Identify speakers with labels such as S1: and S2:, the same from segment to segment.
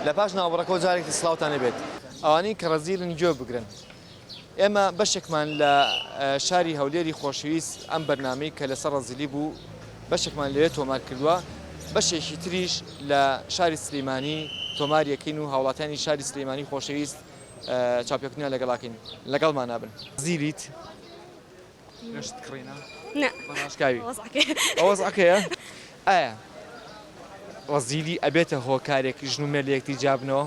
S1: لە پاش ناوەڕەکە جارێکی سڵاوتانە بێت ئەوانەی کە ڕەزیلن گوێ بگرن ئێمە بەشێکمان لە شاری هەولێری خۆشەویست ئەم بەرنامەی کە لەسەر ڕەزیلی بوو بەشێکمان لەوێ تۆمار کردووە بەشێکی تریش لە شاری سلێمانی تۆماریەکەین و هاوڵاتیانی شاری سلێمانی خۆشەویست چاپێکردنیان لەگەڵاکەین لەگەڵمان نابن زیریت گەشت کڕینە
S2: نه
S1: بەڕاشکاوی
S2: وەزعەکەی
S1: ئەوەزعەکەیە ئایا ڕەزیلی ئەبێتە هۆکارێک ژن و مێرد لە یەکتری جابنەوە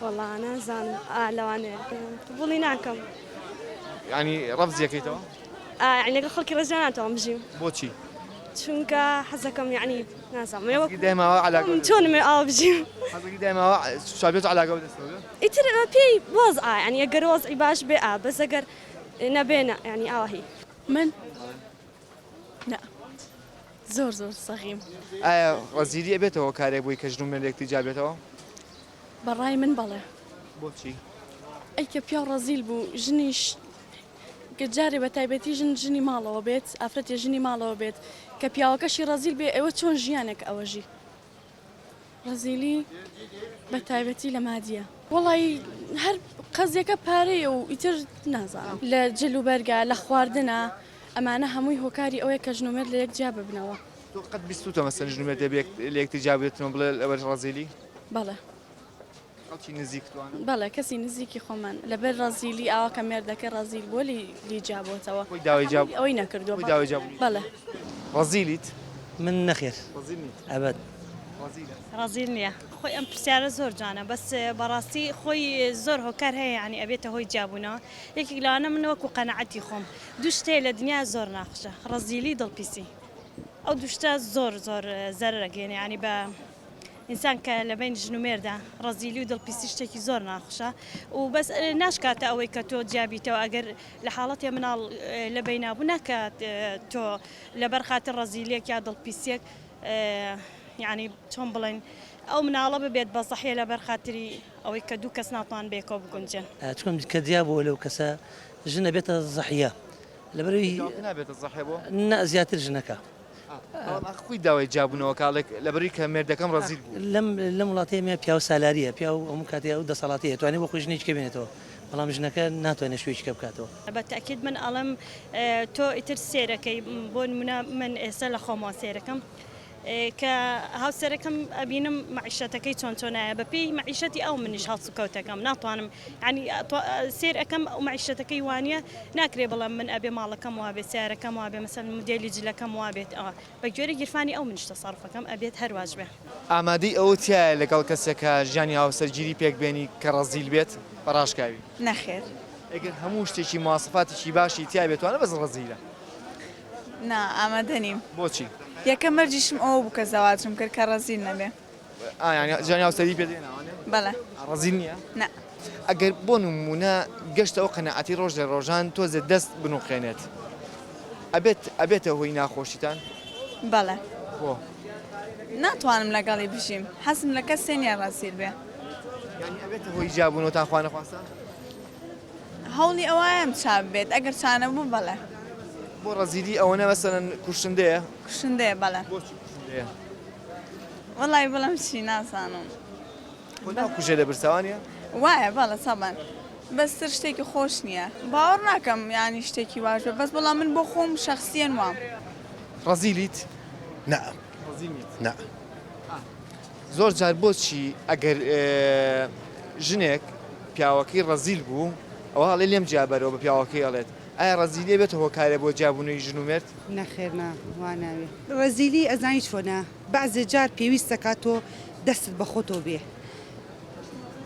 S2: وەڵا نازانم لەوانەیە قبوڵی ناکەم
S1: ینی ڕەبزیەکەیتەوە
S2: یعنی لەگەڵ خەڵکی ڕێزیان ناتوانم بژیم
S1: بۆچی
S2: چونکە حەزەکەم یعنی نازانم
S1: دایماوە علاقە
S2: چۆنمێ ئاوا بژیم
S1: حەزەکەی دایماوە شابێت علاقە بەدەستەوە
S2: ئیتر پێی وەزعە یعنی ئەگەر وەزعی باش بێ بەس ئەگەر نەبێنە یعنی ئاوا هی
S3: من لا زۆر سەغیم
S1: ئایا ڕەزیلی ئەبێتەوە کارێک بووی کە ژن و مێرد لە یەکتری جابێتەوە
S3: بەڕای من بەڵێ
S1: بۆچی
S3: ئەیکە پیا و ڕەزیل بوو ژنیش گەجارێ بە تایبەتی ژنی ماڵەوە بێت ئافرەتێ ژنی ماڵەوە بێت کە پیاوەکەشی ڕەزیل بێ ئەوە چۆن ژیانێک ئەوەژی ڕەزیلی بە تایبەتی لە مادیە وڵی هەر قەزیەکە پارەیە و ئیتر نازانم لە جلوبەرگە لە خواردنە ئەمانە هەمووی هۆکاری ئەوەیە کە ژنومێر لە یەک جا ببنەوە
S1: تۆ قەت بیستوتە مەسەن ژن و مێرد لە یەکتری جابێتەوە بڵێ ئەوە ڕەزیلی
S3: بەڵێ
S1: خەڵکی نزیکتوانە
S3: بەڵێ کەسی نزیکی خۆمان لەبەر ڕەزیلی ئاوا کە مێردەکە ڕەزیل بۆ لی جابۆتەوە
S1: خۆی داوای جاب
S3: ئەوەی نەکردووە
S1: خۆی داوای جابوونی
S3: بەڵێ
S1: ڕەزیلیت
S4: من نەخێر
S1: ڕەزیل نیت
S4: ئەبەت
S1: ڕەزیلە
S5: ڕازیل نییە خۆی ئەم پرسیارە زۆر جانە بەس بەڕاستی خۆی زۆر هۆکار هەیە ینی ئەبێتە هۆی جابوونەوە یەکێک لەوانە من وەکو قەنەعەتی خۆم دوو شتەیە لە دنیا زۆر ناخشە ڕەزیلی دڵپیسی ئەو دوو شتە زۆر زەرەگەێنێ ینی بە ئینسان کە لە بین ژن و مێردا ڕەزیلی و دڵپیسی شتێکی زۆر ناخشە و بەس ناشکاتە ئەوەی کە تۆ جیابیتەوە ئەگەر لە حاڵەتی مناڵ لە بینابوو ناکات تۆ لەبەر خاتر ڕەزیلێک یا دڵپیسێک یعنی چۆن بڵێن ئەو مناڵە ببێت بە سەحیە لەبەر خاتری ئەوەی کە دوو کەس ناتوان بێکەوە بگونجن
S4: چکم کە دیابەوە لەو کەسە ژنە بێتە زەحیە لەبەروی
S1: نابێتە زەحێ بۆ
S4: نە زیاتر ژنەکە
S1: خۆی داوای جابوونەوە کاڵێک لەبەری کە مێردەکەم ڕەزیل بوو
S4: لەم وڵاتەیە مێ پیا و سالاریە پیا و ئەم کاتێ ئەو دەسەڵاتەیە توانێت بۆ خۆی ژنێککە بێنێتەوە بەڵام ژنەکە ناتوانێت شوێککە بکاتەوە
S5: بە تاکید من ئەڵم تۆ ئیتر سێرەکەی بۆ نمونە من ئێستا لە خۆمەوە سێرەکەم کە هاوسەرەکەم ئەبینم معیشەتەکەی چۆنایە بە پێی معیشەتی ئەو منیش هەڵسوکەوتەکەم ناتوانم ینی سێر ئەەکەم ئەو معیشەتەکەی وانە ناکرێ بڵم من ئەبێ ماڵەکەم وابێت سیارەکەم وابێ مەسەن مدێلی جلەکەم وابێت ئەوە بە گوێرە گیرفانی ئەو منیشتە سەرفەکەم ئەبێت هەرواش بێ
S1: ئامادەی ئەوە تایە لەگەڵ کەسێکە ژیانی هاوسەرگیری پێکبێنی کە ڕەزیل بێت بەڕاشکاوی
S6: نەخێر
S1: ئەگەر هەموو شتێکی مواصفاتێکی باشی تیا بێتوانە بەس ڕەزیلە
S6: نا ئامادە نیم
S1: بۆچی
S6: یەکەم مەرجیشم ئەوە بوو کە زەواجم کرد کە ڕەزیل نەبێ
S1: ژیانی هاوسەری پێدێناوانێ
S6: بەڵێ
S1: ڕەزیل نییە
S6: نە
S1: ئەگەر بۆ نمونە گەشتە ئەو قەنەعەتی ڕۆژ لە ڕۆژان تۆزە دەست بنووخێنێت ئەبێتە هۆی ناخۆشیتان
S6: بەڵێ
S1: بۆ
S6: ناتوانم لەگەڵی بژیم حەزم لە کەس سێنیە ڕەزیل بێ
S1: یعنی ئەبێتە هۆی جابوونەوەتان خوا نەخواستە
S6: هەوڵی ئەوەیەم چاپ بێت ئەگەر چانە بوو بەڵێ
S1: بۆ ڕەزیلی ئەوەنە مەسەرەن کوشندەیە
S6: کوشندەیە بەڵێ
S1: بۆچی کوشندەیە
S6: وەڵی بڵم چی نازانم
S1: کوژێ لە برساوانە
S6: وایە بەڵە سەبان بەستر شتێکی خۆش نییە باوەڕ ناکەم ینی شتێکی واژ بێ بەس بەڵام من بۆ خۆم شەخسیەن وام
S1: ڕەزیلیت
S7: نە نە
S1: زۆر جار بۆچی ئەگەر ژنێک پیاوەکەی ڕەزیل بوو ئەوە هەڵێ لێم جیابەرەوە بە پیاوەکەی ئەڵێت ئایا ڕەزیلی بێت هۆکارێ بۆ جابوونەوەی ژن و مێرد
S8: نەخێرنا واناوێ ڕەزیلی ئەزانی چۆنە بەعزێ جار پێویستە کاتۆ دەستت بە خۆتۆ بێ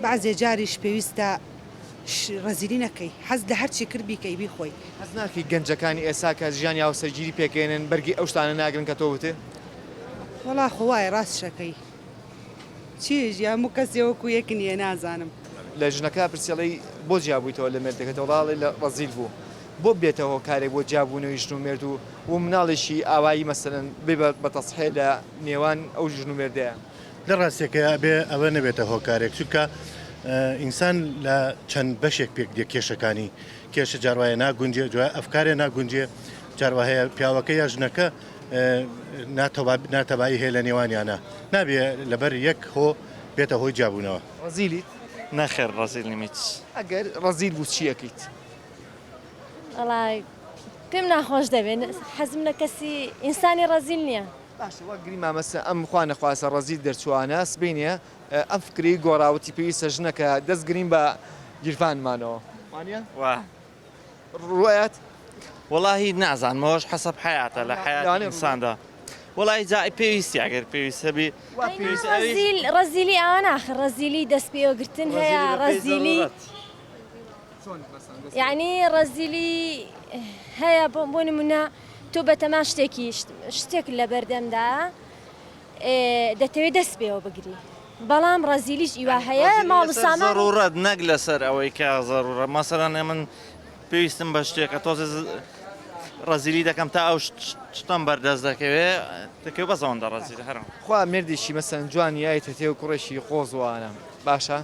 S8: بەعزێ جاریش پێویستە ڕەزیلی نەکەی حەز لە هەرچی کرد بیکەی بیخۆی
S1: حەز ناکەی گەنجەکانی ئێسا کە ژیانی هاوسەرگیری پێکێنن بەرگی ئەو شتانە ناگرن کە تۆ وتێ
S8: وەڵا خۆوایە ڕاست شەکەی چیش یا هەموو کەسێوەکو یەک نییە نازانم
S1: لە ژنەکە پرسیڵی بۆ جیابوویتەوە لە مێردەکەتەوە وڵاڵی لە ڕەزیل بوو بۆ بێتەوە کارێک بۆ جابوونەوەی ژن و مێرد و مناڵێکی ئاوایی مەسەرەن بێ بە تەسحێ لە نێوان ئەو ژن و مێردەیە
S7: لە ڕاستێکە بێ ئەوە نەبێتە هۆکارێک چونکە ئینسان لە چەند بەشێک پێک دێ کێشەکانی کێشە جاروایە ناگونجێ جوای ئەفکارێ ناگونجێ جاروهەیە پیاوەکە یا ژنەکە ناتەبایی هەیە لە نێوانیانە نابێ لەبەر یەک هۆ بێتە هۆی جیابوونەوە.
S1: ڕزیلیت
S9: نەخێر ڕزیل نیمیت
S1: ئەگەر ڕزیل بوو چیەکەیت؟
S10: وڵای پێم ناخۆش دەبێت حەزم لە کەسی ئینسانی ڕزیل نییە.
S1: باشە وە گری مامەسە ئەم خوا نەخواسە ڕزیل دەرچوانە سبینە ئەم فکری گۆڕاوەتی پێویستە ژنەکە دەستگرین بە گیرفانمانەوە وانە
S9: وا
S1: ڕوایەت
S9: وڵی نازانمەوەش حەسەب حیاتە لە حیات ئینساندا وڵی جای پێویستی ئەگەر پێویستە بێ
S10: ڕزیلی ئەوە ناخر ڕزیلی دەست پێوەگرتن هەیە ڕزیلی یعنی ڕزیلی هەیە بۆ نمونە تۆ بەتەما شتێک لە بەردەمدا دەتەوێت دەست پێوە بگری بەڵام ڕزیلیش ئیوا هەیە ماڵ سامان
S9: ضرورەت نەک لەسەر ئەوەی کە ضرورە مەسەرەن من پێویستم بە شتێکە تۆزێ ڕزیلی دەکەم تا ئەو شتم بەردەست دەکەوێت بە زەوەندە ڕزیل هەرم
S1: خوا مردێکی مەسەن جوانیایەتە تێ و کوڕێکی قۆزوانە باشە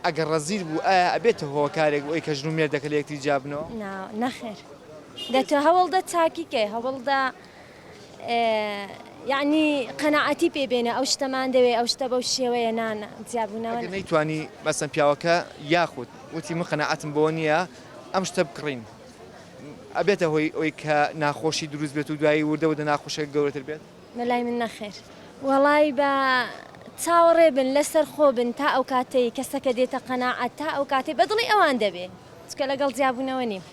S1: ئەگەر ڕزیل بوو ئایا ئەبێتە هۆکارێک ئەوی کە ژن و مێردەکە لە یەکتری جابنەوە
S10: نەخێر دەتە هەوڵدە چاکیکە هەوڵدا یعنی قەنەعەتی پێبێنە ئەو شتەمان دەوێت ئەو شتە بەو شێوەیە نانە جیابوونەوە
S1: نەیتوانی مەسەن پیاوەکە یاخود وتی من قەنەعەتم بۆ نییە ئەم شتە بکڕین ئەبێتە هۆی ئەوی کە ناخۆشی دروست بێت و دوایی وردەوە دە ناخۆشێک گەورەتر بێت
S10: مەلای من نەخێر وەڵای بە چاوەڕێ بن لەسەر خۆ بن تا ئەو کاتەی کەسەکە دێتە قەنەعەت تا ئەو کاتەی بەدڵی ئەوان دەبێت چکە لەگەڵ جیابوونەوە نیم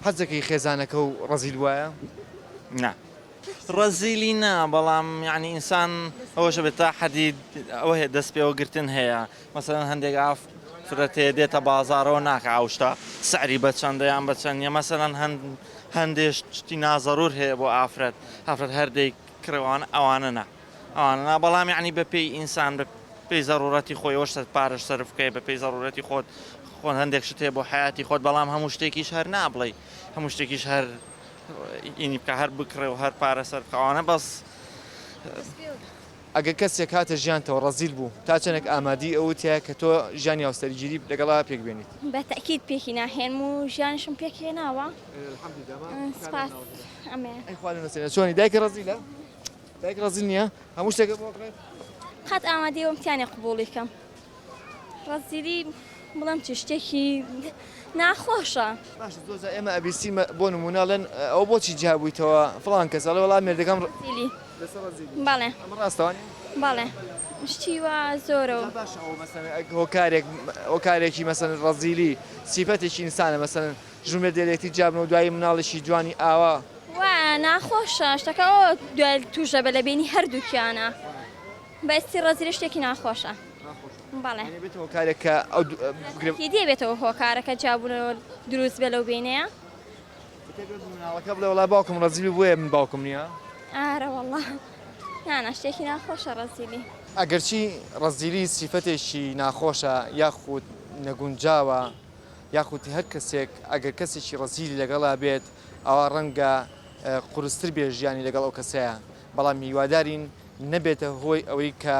S1: حەزەکەی خێزانەکە و ڕزیل وایە
S9: نا ڕزیلی نا بەڵام یعنی ئینسان ئەوەشە بێت تا حەدی ئەوە هەیە دەست پێوەگرتن هەیە مەسەرەن هەندێک فرەتێ دێتە بازارەوە ناکە ئاوشتا سعری بە چەندەیان بە چەندە مەسەرەن هەندێک شتی نازەڕور هەیە بۆ ئافرەت هەردەی کڕێوانە ئەوانە ئەوانە بەڵام یعنی بە پێی ئینسان بە پێی زەڕورەتی خۆی ئەوشتە پارەش سەرف بکەی بە پێی زەڕورەتی خۆت خۆن هەندێک شت هەیە بۆ حیاتی خۆت بەڵام هەموو شتێکیش هەر نابڵێ هەموو شتێکیش هەر ئینی بکە هەر بکڕێ و هەر پارە سەر بکەوانە بەس
S1: ئەگەر کەسێک هاتە ژیانتەوە ڕزیل بوو تا چەندێک ئامادی ئەوە تایە کە تۆ ژیانی هاوسەرگیری لەگەڵا پێک بێنیت
S10: بە تەکید پێکی ناهێن و ژیانشم پێک هێناوە سپاس ئەمێ
S1: چۆنی دایکە ڕزیلە دایک ڕزیل نییە هەموو شتێکە بۆ بڕێت
S10: قەت ئامادەی ئەمتیانی قبوڵی کەم ڕزیلی بڵام چ شتێکی ناخۆشە
S1: باش زۆر ئێمە ئەبیسی بۆ نموناڵێن ئەو بۆچی جیابوویتەوە فڵان کەس ئەڵێ وەڵام مێردەکەم
S10: ڕزیلی بەڵێ
S1: ئەمە ڕاستەوانی
S10: بەڵێ شتی وە زۆرەوە
S1: باش ئەو مەسەن هۆکارێکی مەسەن ڕزیلی سیفەتێکی ئینسانە مەسەن ژومێ دێرێتی جابن و دوایی مناڵێکی جوانی ئاوا
S10: وە ناخۆشە شتەکە ئەوە دوای توشە بە لە بینی هەردووکیانە بەستی ڕزیلی شتێکی ناخۆشە بەڵێ
S1: هۆکارێکە
S10: دێبێتەوە هۆکارەکە جابوونەوە دروست بێ لەو بینەیە
S1: مناڵەکە بڵێ وڵای باوکم ڕزیلی بۆیە من باوکم نییە
S10: ئارە وەڵڵا نانە شتێکی ناخۆشە ڕزیلی
S1: ئەگەرچی ڕزیلی سیفەتێکی ناخۆشە یاخود نەگونجاوە یاخود هەر کەسێک ئەگەر کەسێکی ڕزیلی لەگەڵا بێت ئەوە ڕەنگە قورستر بێ ژیانی لەگەڵ ئەو کەسەیە بەڵام میوادارین نەبێتە هۆی ئەوەی کە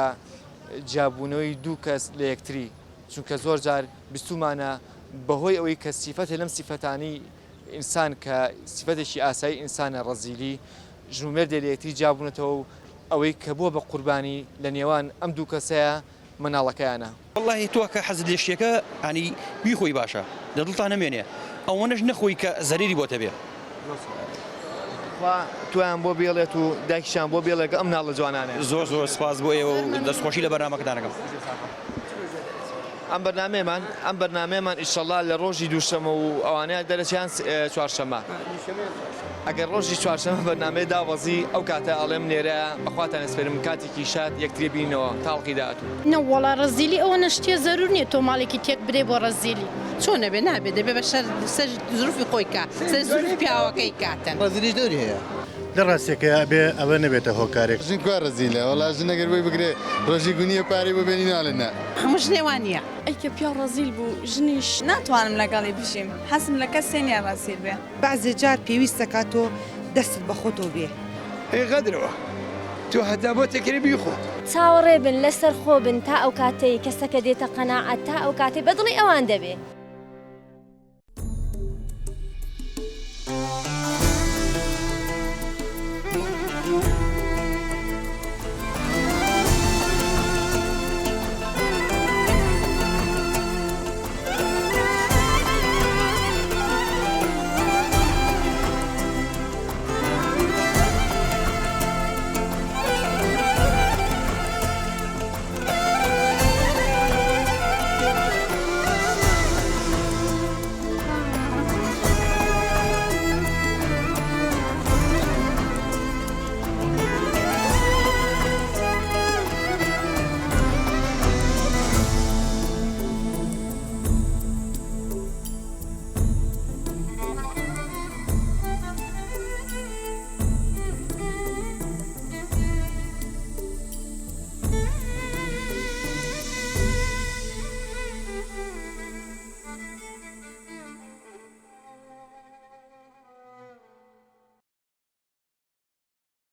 S1: جابوونەوەی دوو کەس لە یەکتری چونکە زۆر جار بیستومانە بەهۆی ئەوەی کە سیفەتە لەم سیفەتانی ئینسان کە سیفەتێکی ئاسایی ئینسانە ڕزیلی ژومێردێ لە یەکتری جابوونەتەوە و ئەوەی کە بووە بە قوربانی لە نێوان ئەم دوو کەسەیە مناڵەکەیانە
S11: والله تۆ کە حەزت لێ شتێکە ئەنی بیخۆی باشە لە دڵتان نەمێنێ ئەوەنەش نەخۆی کە زەریری بۆتە بێ
S1: تویان بۆ بێڵێت و دایکیشان بۆ بێڵێکە ئەم ناڵە جوانانێ
S11: زۆر زۆر سپاس بۆ ئێوە و دەستخۆشی لە بەرنامەکەدانەکەم
S1: ئەم بەرنامەیەمان ئیشەڵا لە ڕۆژی دووشەمە و ئەوانەیە دەرەچیان چوارشەمە ئەگەر ڕۆژی چوارشەمە بەرنامەیە داوەزی ئەو کاتە ئەڵێم نێرەیە بەخواتان ئەسپێرم کاتێکی شاد یەکترێ بینەوە تاڵقی داهاتوو
S12: نەوەڵا ڕزیلی ئەوە نەشتێ زەرور نییە تۆ ماڵێکی تێک برێ بۆ ڕزیلی چۆن نەبێ نابێت دەبێ بە سەر زروفی خۆی کات سەر زروفی پیاوەکەی کاتن
S7: ڕزیلیش دەوری هەیە لە ڕاستێکە بێ ئەوە نەبێتە هۆکارێک
S13: ژن کوێ ڕزیلە وەڵا ژنەگەر بۆی بگرێ ڕۆژی گونیە پارەی ببێنی ناڵێنە
S3: هەموو ژنێوان نییە ئەیکە پیا ڕزیل بوو ژنیش
S6: ناتوانم لەگەڵی بژیم حەسم لە کەس سێنیا ڕزیل بێ
S8: بعضێ جار پێویستە کاتۆ دەستت بە خۆتۆ بێ
S14: هەی غەدرەوە تۆ هەتا بۆ تێکری بیخۆ
S10: چاوەڕێ بن لەسەر خۆ بن تا ئەو کاتەی کەسەکە دێتە قەناعەت تا ئەو کاتەی بەدڵی ئەوان دەبێ